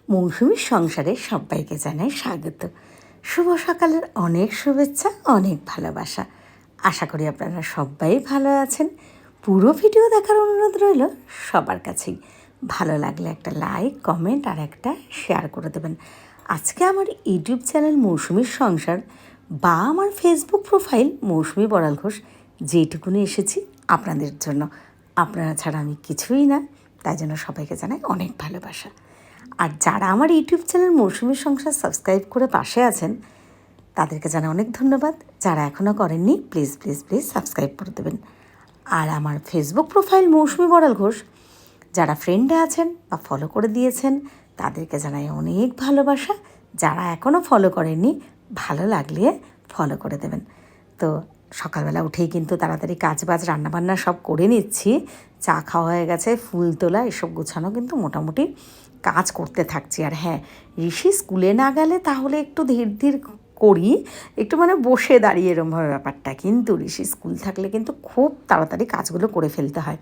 মৌসুমীর সংসারে সবাইকে জানাই স্বাগত। শুভ সকালের অনেক শুভেচ্ছা, অনেক ভালোবাসা। আশা করি আপনারা সবাই ভালো আছেন। পুরো ভিডিও দেখার অনুরোধ রইল সবার কাছেই। ভালো লাগলে একটা লাইক, কমেন্ট আর একটা শেয়ার করে দেবেন। আজকে আমার ইউটিউব চ্যানেল মৌসুমীর সংসার বা আমার ফেসবুক প্রোফাইল মৌসুমী বড়াল ঘোষ যেটুকুনি এসেছি আপনাদের জন্য। আপনারা ছাড়া আমি কিছুই না, তাই জন্য সবাইকে জানাই অনেক ভালোবাসা। আর যারা আমার ইউটিউব চ্যানেল মৌসুমীর সংসার সাবস্ক্রাইব করে পাশে আছেন তাদেরকে জানাই অনেক ধন্যবাদ। যারা এখনও করেননি প্লিজ প্লিজ প্লিজ সাবস্ক্রাইব করে দেবেন। আর আমার ফেসবুক প্রোফাইল মৌসুমী বড়াল ঘোষ যারা ফ্রেন্ডে আছেন বা ফলো করে দিয়েছেন তাদেরকে জানাই অনেক ভালোবাসা। যারা এখনও ফলো করেননি ভালো লাগলে ফলো করে দেবেন। তো সকালবেলা উঠেই কিন্তু তাড়াতাড়ি কাজবাজ রান্নাবান্না সব করে নিচ্ছি। চা খাওয়া হয়ে গেছে, ফুল তোলা এসব গোছানো কিন্তু মোটামুটি কাজ করতে থাকছি। আর হ্যাঁ, ঋষি স্কুলে না গেলে তাহলে একটু ধীর ধীর করি, একটু মানে বসে দাঁড়িয়ে এরমভাবে ব্যাপারটা। কিন্তু ঋষি স্কুল থাকলে কিন্তু খুব তাড়াতাড়ি কাজগুলো করে ফেলতে হয়,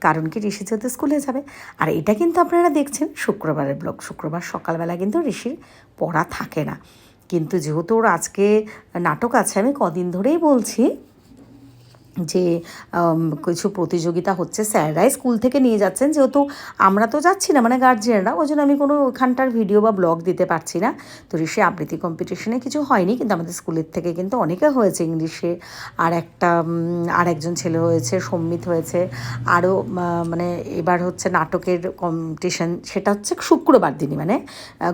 কারণ কি ঋষি যেহেতু স্কুলে যাবে। আর এটা কিন্তু আপনারা দেখছেন শুক্রবারের ব্লগ। শুক্রবার সকালবেলা কিন্তু ঋষির পড়া থাকে না, কিন্তু যেহেতু ওর আজকে নাটক আছে, আমি কদিন ধরেই বলছি যে কিছু প্রতিযোগিতা হচ্ছে, স্যাররাই স্কুল থেকে নিয়ে যাচ্ছেন, যেহেতু আমরা তো যাচ্ছি না মানে গার্জিয়ানরা, ওই জন্য আমি কোনো ওখানটার ভিডিও বা ব্লগ দিতে পারছি না। তো ঋষি আবৃত্তি কম্পিটিশনে কিছু হয়নি, কিন্তু আমাদের স্কুলের থেকে কিন্তু অনেকে হয়েছে ইংলিশে। আর একজন ছেলে হয়েছে, সম্মিত হয়েছে। আরও মানে এবার হচ্ছে নাটকের কম্পিটিশন, সেটা হচ্ছে শুক্রবার দিনই, মানে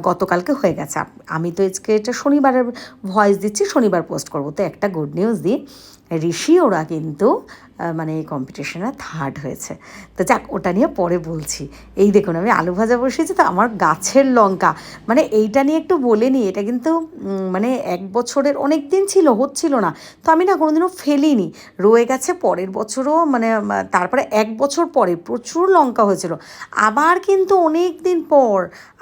গতকালকে হয়ে গেছে। আমি তো আজকে এটা শনিবারের ভয়েস দিচ্ছি, শনিবার পোস্ট করবো। তো একটা গুড নিউজ দিই, ঋষি ওরা কিন্তু মানে এই কম্পিটিশনে থার্ড হয়েছে। তো যাক, ওটা নিয়ে পরে বলছি। এই দেখুন, আমি আলু ভাজা বসিয়েছি, তো আমার গাছের লঙ্কা, মানে এইটা নিয়ে একটু বলে নিই। এটা কিন্তু মানে 1 বছরের অনেক দিন হচ্ছিল না, তো আমি না কোনোদিনও ফেলিনি, রয়ে গেছে। পরের বছরও মানে তারপরে 1 বছর পরে প্রচুর লঙ্কা হয়েছিল। আবার কিন্তু অনেক দিন পর,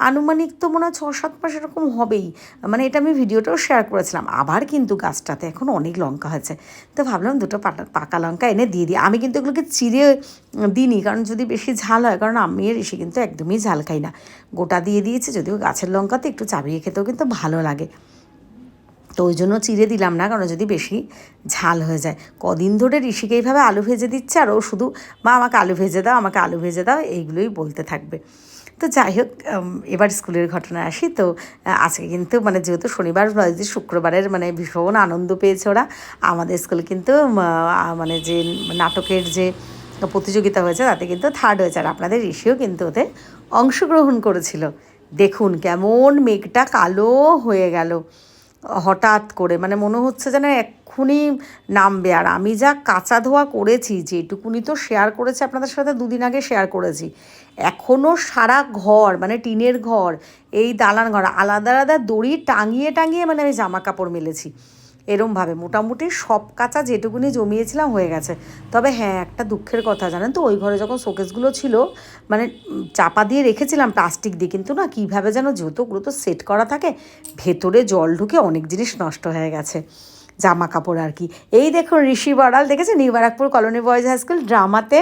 আনুমানিক তো মনে হয় 6-7 মাস এরকম হবেই, মানে এটা আমি ভিডিওটাও শেয়ার করেছিলাম। আবার কিন্তু গাছটাতে এখন অনেক লঙ্কা হয়েছে। তো ভাবলাম দুটো পাকা লঙ্কা এনে দিয়ে দিই। আমি কিন্তু এগুলোকে চিড়ে দিইনি, কারণ যদি বেশি ঝাল হয়, কারণ আমি এসে কিন্তু একদমই ঝাল খাই না, গোটা দিয়ে দিয়েছি। যদিও গাছের লঙ্কাতে একটু চাবিয়ে খেতেও কিন্তু ভালো লাগে, তো ওই জন্য চিড়ে দিলাম না, কারণ যদি বেশি ঝাল হয়ে যায়। কদিন ধরে ঋষিকে এইভাবে আলু ভেজে দিচ্ছে, আর ও শুধু মা আমাকে আলু ভেজে দাও, আমাকে আলু ভেজে দাও, এইগুলোই বলতে থাকবে। তো যাই হোক, এবার স্কুলের ঘটনা আসি। তো আজকে কিন্তু মানে যেহেতু শনিবার যে শুক্রবারের মানে ভীষণ আনন্দ পেয়েছে ওরা। আমাদের স্কুলে কিন্তু মানে যে নাটকের যে প্রতিযোগিতা হয়েছে তাতে কিন্তু থার্ড হয়েছে, আর আপনাদের ঋষিও কিন্তু ওতে অংশগ্রহণ করেছিল। দেখুন কেমন মেঘটা কালো হয়ে গেল হঠাৎ করে, মানে মনে হচ্ছে যেন এক্ষুনি নামবে। আর আমি যা কাচা ধোয়া করেছি, যেটুকুনি তো শেয়ার করেছি আপনাদের সাথে, 2 দিন আগে শেয়ার করেছি, এখনও সারা ঘর মানে টিনের ঘর, এই দালান ঘর আলাদা আলাদা দড়ি টাঙিয়ে টাঙিয়ে মানে আমি জামা কাপড় মেলেছি। এরমভাবে মোটামুটি সব কাচা যেটুকুনি জমিয়েছিলাম হয়ে গেছে। তবে হ্যাঁ, একটা দুঃখের কথা জানেন তো, ওই ঘরে যখন শোকেসগুলো ছিল মানে চাপা দিয়ে রেখেছিলাম প্লাস্টিক দিয়ে, কিন্তু না কীভাবে যেন, যেহেতু ওগুলো তো সেট করা থাকে, ভেতরে জল ঢুকে অনেক জিনিস নষ্ট হয়ে গেছে, জামা কাপড় আর কি। এই দেখুন ঋষি বড়াল, দেখেছে new Barrackpore colony boys high school ড্রামাতে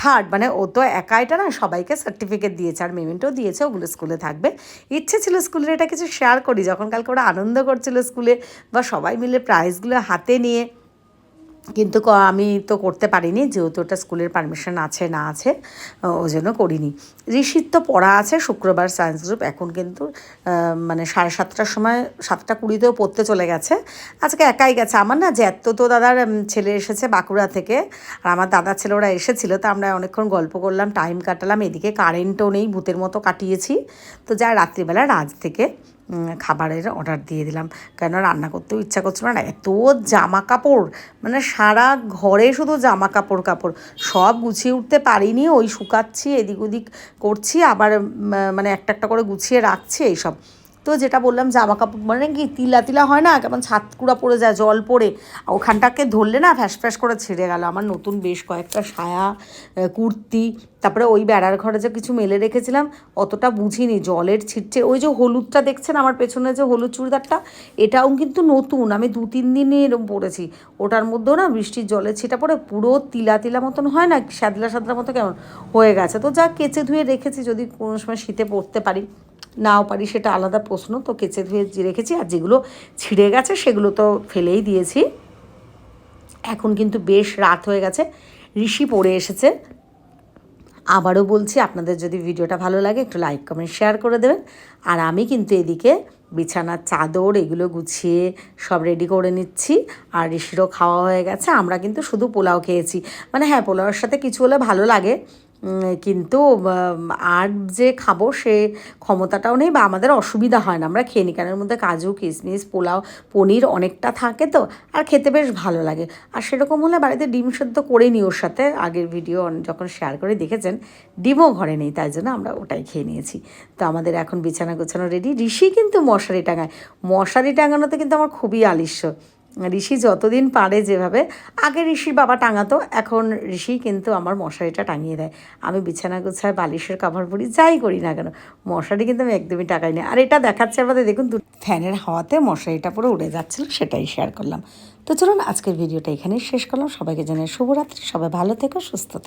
থার্ড, মানে ও তো একা এটা না, সবাইকে সার্টিফিকেট দিয়েছে আর মেমেন্টও দিয়েছে, ওগুলো স্কুলে থাকবে। ইচ্ছে ছিল স্কুলের এটা কিছু শেয়ার করি, যখন কালকে ওরা আনন্দ করছিল স্কুলে বা সবাই মিলে প্রাইজগুলো হাতে নিয়ে, কিন্তু আমি তো করতে পারিনি, যেহেতু ওটা স্কুলের পারমিশন আছে না আছে, ওই জন্য করিনি। ঋষির তো পড়া আছে শুক্রবার সায়েন্স গ্রুপ, এখন কিন্তু মানে 7:30টার সময় 7:20তেও পড়তে চলে গেছে। আজকে একাই গেছে। আমার না জ্যাত্তো তো দাদার ছেলে এসেছে বাঁকুড়া থেকে, আর আমার দাদার ছেলে, ওরা এসেছিলো, তো আমরা অনেকক্ষণ গল্প করলাম, টাইম কাটালাম। এদিকে কারেন্টও নেই, ভূতের মতো কাটিয়েছি। তো যা রাত্রিবেলা রাজ থেকে খাবারের অর্ডার দিয়ে দিলাম, কেন রান্না করতেও ইচ্ছা করছিল না। এত জামা কাপড়, মানে সারা ঘরে শুধু জামা কাপড় সব গুছিয়ে উঠতে পারিনি, ওই শুকাচ্ছি, এদিক ওদিক করছি, আবার মানে একটা একটা করে গুছিয়ে রাখছি এইসব। তো যেটা বললাম, জামা কাপড় মানে কি তিলা তিলা হয় না, কেমন ছাতকুড়া পড়ে যায় জল পড়ে, ওখানটাকে ধরলে না ফ্যাস ফ্যাস করে ছিঁড়ে গেল। আমার নতুন বেশ কয়েকটা সায়া, কুর্তি, তারপরে ওই বেড়ার ঘরে যে কিছু মেলে রেখেছিলাম, অতটা বুঝিনি, জলের ছিটছে। ওই যে হলুদটা দেখছেন আমার পেছনে, যে হলুদ চুড়িদারটা, এটাও কিন্তু নতুন, আমি 2-3 দিনই এরকম পরেছি। ওটার মধ্যেও না বৃষ্টির জলের ছিটা পড়ে পুরো তিলা তিলা মতন হয় না, স্যাদলা স্যাদলা মতো কেমন হয়ে গেছে। তো যা কেচে ধুয়ে রেখেছি, যদি কোনো সময় শীতে পরতে পারি। নাও পারি সেটা আলাদা প্রশ্ন, তো কেচে ধুয়ে রেখেছি। আর যেগুলো ছিঁড়ে গেছে সেগুলো তো ফেলেই দিয়েছি। এখন কিন্তু বেশ রাত হয়ে গেছে, ঋষি পড়ে এসেছে। আবারও বলছি, আপনাদের যদি ভিডিওটা ভালো লাগে একটু লাইক কমেন্ট শেয়ার করে দেবেন। আর আমি কিন্তু এদিকে বিছানার চাদর এগুলো গুছিয়ে সব রেডি করে নিচ্ছি। আর ঋষিরও খাওয়া হয়ে গেছে, আমরা কিন্তু শুধু পোলাও খেয়েছি। মানে হ্যাঁ, পোলাওয়ের সাথে কিছু হলে ভালো লাগে, কিন্তু আর যে খাবো সে ক্ষমতাটাও নেই বা আমাদের অসুবিধা হয় না, আমরা খেয়ে নিই। কারণ এর মধ্যে কাজু কিশমিশ পোলাও পনির অনেকটা থাকে তো, আর খেতে বেশ ভালো লাগে। আর সেরকম হলে বাড়িতে ডিম সেদ্ধ করে নিই ওর সাথে, আগের ভিডিও যখন শেয়ার করে দেখেছেন ডিমও ঘরে নেই, তাই জন্য আমরা ওটাই খেয়ে নিয়েছি। তো আমাদের এখন বিছানা গোছানো রেডি। ঋষি কিন্তু মশারি টাঙায়, মশারি টাঙানোতে কিন্তু আমার খুবই আলিস্য। ঋষি যতদিন পারে যেভাবে, আগে ঋষির বাবা টাঙাতো, এখন ঋষি কিন্তু আমার মশারিটা টাঙিয়ে দেয়। আমি বিছানা গোছায় বালিশের কভার পরি, যাই করি না কেন, মশারি কিন্তু আমি একদমই টাঙাই না। আর এটা দেখাচ্ছে আমাদের, দেখুন ফ্যানের হাওয়াতে মশারিটা পুরো উড়ে যাচ্ছিলো, সেটাই শেয়ার করলাম। তো চলুন আজকের ভিডিওটা এখানেই শেষ করলাম। সবাইকে জানাই শুভরাত্রি, সবাই ভালো থেকো, সুস্থ থেকো।